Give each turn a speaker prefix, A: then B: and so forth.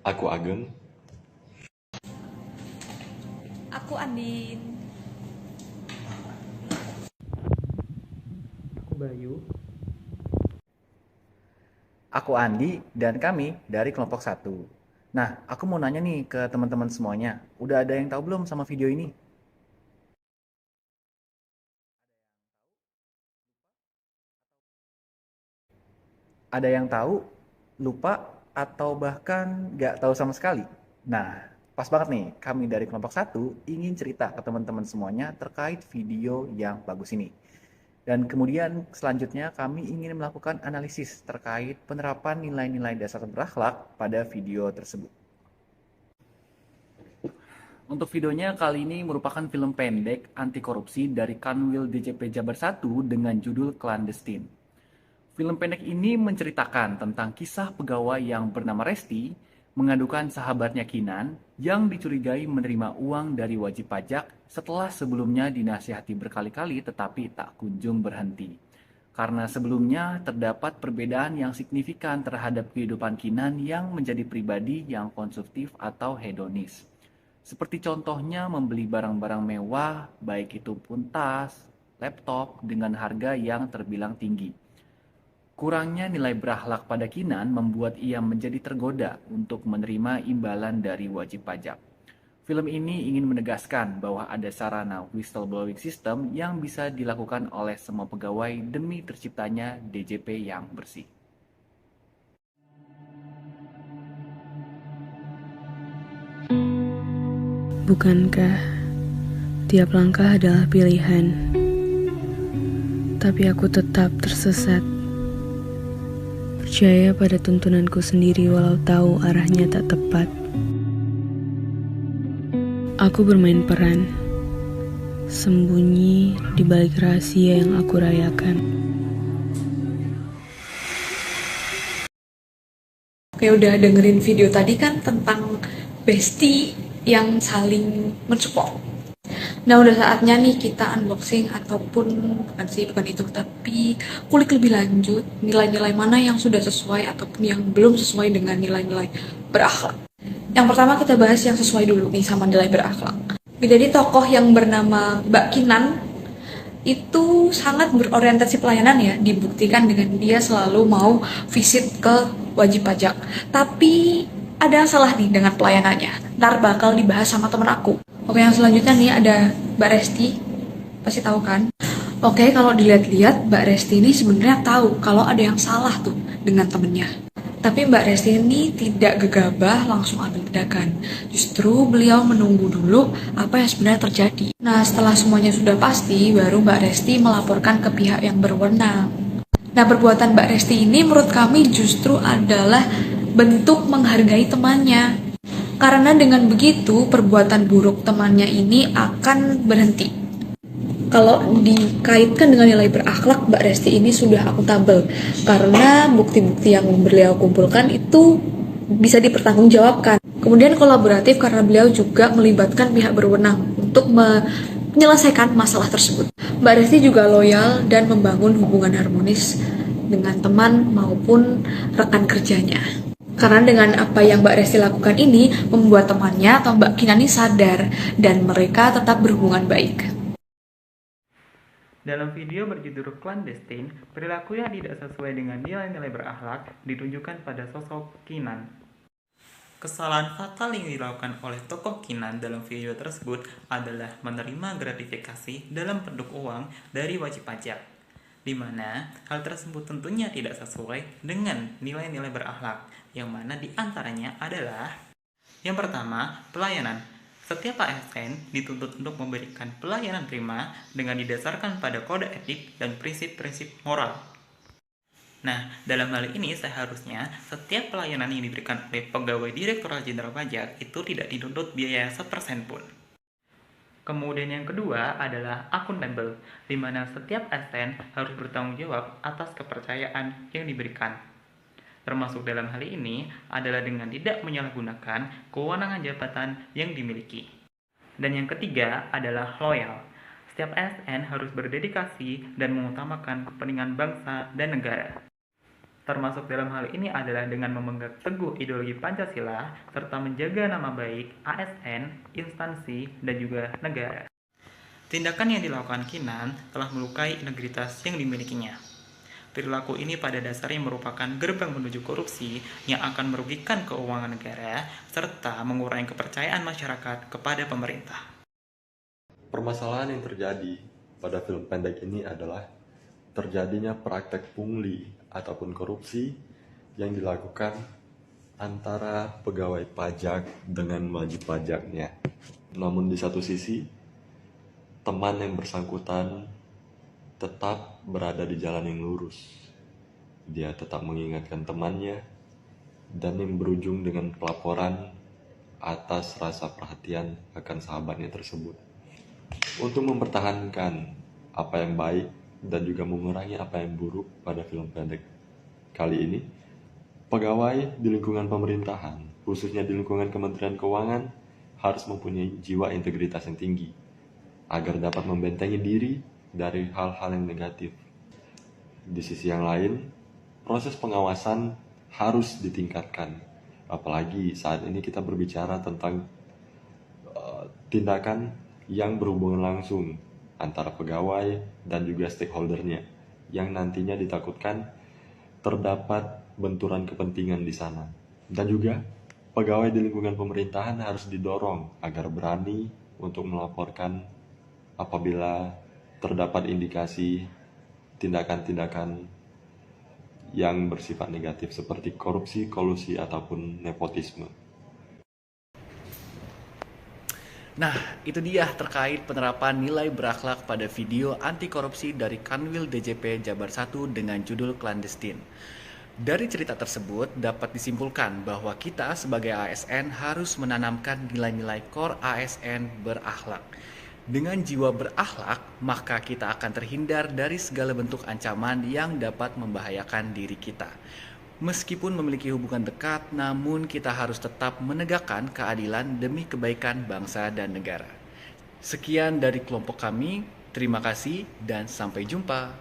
A: Aku Ageng.
B: Aku Andin.
C: Aku Bayu.
D: Aku Andi dan kami dari kelompok satu. Nah, aku mau nanya nih ke teman-teman semuanya. Udah ada yang tahu belum sama video ini? Ada yang tahu, lupa, atau bahkan nggak tahu sama sekali? Nah, pas banget nih. Kami dari kelompok satu ingin cerita ke teman-teman semuanya terkait video yang bagus ini. Dan kemudian selanjutnya kami ingin melakukan analisis terkait penerapan nilai-nilai dasar berakhlak pada video tersebut. Untuk videonya kali ini merupakan film pendek anti korupsi dari Kanwil DJP Jabar 1 dengan judul Clandestine. Film pendek ini menceritakan tentang kisah pegawai yang bernama Resti mengadukan sahabatnya Kinan yang dicurigai menerima uang dari wajib pajak setelah sebelumnya dinasihati berkali-kali tetapi tak kunjung berhenti. Karena sebelumnya terdapat perbedaan yang signifikan terhadap kehidupan Kinan yang menjadi pribadi yang konsumtif atau hedonis. Seperti contohnya membeli barang-barang mewah, baik itu pun tas, laptop dengan harga yang terbilang tinggi. Kurangnya nilai berakhlak pada Kinan membuat ia menjadi tergoda untuk menerima imbalan dari wajib pajak. Film ini ingin menegaskan bahwa ada sarana whistleblowing system yang bisa dilakukan oleh semua pegawai demi terciptanya DJP yang bersih.
E: Bukankah tiap langkah adalah pilihan? Tapi aku tetap tersesat, percaya pada tuntunanku sendiri walau tahu arahnya tak tepat. Aku bermain peran, sembunyi di balik rahasia yang aku rayakan.
B: Oke, udah dengerin video tadi kan tentang bestie yang saling mensupport. Nah, udah saatnya nih kita unboxing ataupun bukan itu, tapi kulik lebih lanjut nilai-nilai mana yang sudah sesuai ataupun yang belum sesuai dengan nilai-nilai berakhlak. Yang pertama kita bahas yang sesuai dulu nih sama nilai berakhlak. Jadi tokoh yang bernama Mbak Kinan itu sangat berorientasi pelayanan ya, dibuktikan dengan dia selalu mau visit ke wajib pajak. Tapi ada yang salah nih dengan pelayanannya. Ntar bakal dibahas sama temen aku. Oke, yang selanjutnya nih ada Mbak Resti, pasti tahu kan? Oke, kalau dilihat-lihat Mbak Resti ini sebenarnya tahu kalau ada yang salah tuh dengan temennya. Tapi Mbak Resti ini tidak gegabah langsung ambil tindakan. Justru beliau menunggu dulu apa yang sebenarnya terjadi. Nah, setelah semuanya sudah pasti, baru Mbak Resti melaporkan ke pihak yang berwenang. Nah, perbuatan Mbak Resti ini menurut kami justru adalah bentuk menghargai temannya. Karena dengan begitu, perbuatan buruk temannya ini akan berhenti. Kalau dikaitkan dengan nilai berakhlak, Mbak Resti ini sudah akuntabel karena bukti-bukti yang beliau kumpulkan itu bisa dipertanggungjawabkan. Kemudian kolaboratif karena beliau juga melibatkan pihak berwenang untuk menyelesaikan masalah tersebut. Mbak Resti juga loyal dan membangun hubungan harmonis dengan teman maupun rekan kerjanya. Karena dengan apa yang Mbak Resti lakukan ini membuat temannya atau Mbak Kinani sadar dan mereka tetap berhubungan baik.
C: Dalam video berjudul Clandestine, perilaku yang tidak sesuai dengan nilai-nilai berakhlak ditunjukkan pada sosok Kinan. Kesalahan fatal yang dilakukan oleh tokoh Kinan dalam video tersebut adalah menerima gratifikasi dalam bentuk uang dari wajib pajak, di mana hal tersebut tentunya tidak sesuai dengan nilai-nilai berakhlak, yang mana diantaranya adalah yang pertama, pelayanan. Setiap ASN dituntut untuk memberikan pelayanan prima dengan didasarkan pada kode etik dan prinsip-prinsip moral. Nah, dalam hal ini seharusnya setiap pelayanan yang diberikan oleh pegawai Direktorat Jenderal Pajak itu tidak dituntut biaya 1% pun. Kemudian yang kedua adalah akuntabel, di mana setiap ASN harus bertanggung jawab atas kepercayaan yang diberikan. Termasuk dalam hal ini adalah dengan tidak menyalahgunakan kewenangan jabatan yang dimiliki. Dan yang ketiga adalah loyal. Setiap ASN harus berdedikasi dan mengutamakan kepentingan bangsa dan negara. Termasuk dalam hal ini adalah dengan memegang teguh ideologi Pancasila serta menjaga nama baik ASN, instansi, dan juga negara. Tindakan yang dilakukan Kinan telah melukai integritas yang dimilikinya. Perilaku ini pada dasarnya merupakan gerbang menuju korupsi yang akan merugikan keuangan negara serta mengurangi kepercayaan masyarakat kepada pemerintah.
A: Permasalahan yang terjadi pada film pendek ini adalah terjadinya praktek pungli ataupun korupsi yang dilakukan antara pegawai pajak dengan wajib pajaknya. Namun di satu sisi, teman yang bersangkutan tetap berada di jalan yang lurus. Dia tetap mengingatkan temannya dan yang berujung dengan pelaporan atas rasa perhatian akan sahabatnya tersebut. Untuk mempertahankan apa yang baik dan juga mengurangi apa yang buruk pada film pendek kali ini, pegawai di lingkungan pemerintahan, khususnya di lingkungan Kementerian Keuangan, harus mempunyai jiwa integritas yang tinggi agar dapat membentengi diri dari hal-hal yang negatif. Di sisi yang lain, proses pengawasan harus ditingkatkan, apalagi saat ini kita berbicara tentang tindakan yang berhubungan langsung antara pegawai dan juga stakeholdernya, yang nantinya ditakutkan terdapat benturan kepentingan di sana. Dan juga pegawai di lingkungan pemerintahan harus didorong agar berani untuk melaporkan apabila terdapat indikasi tindakan-tindakan yang bersifat negatif seperti korupsi, kolusi, ataupun nepotisme.
D: Nah, itu dia terkait penerapan nilai berakhlak pada video anti korupsi dari Kanwil DJP Jabar 1 dengan judul Clandestine. Dari cerita tersebut dapat disimpulkan bahwa kita sebagai ASN harus menanamkan nilai-nilai core ASN berakhlak. Dengan jiwa berakhlak, maka kita akan terhindar dari segala bentuk ancaman yang dapat membahayakan diri kita. Meskipun memiliki hubungan dekat, namun kita harus tetap menegakkan keadilan demi kebaikan bangsa dan negara. Sekian dari kelompok kami, terima kasih dan sampai jumpa.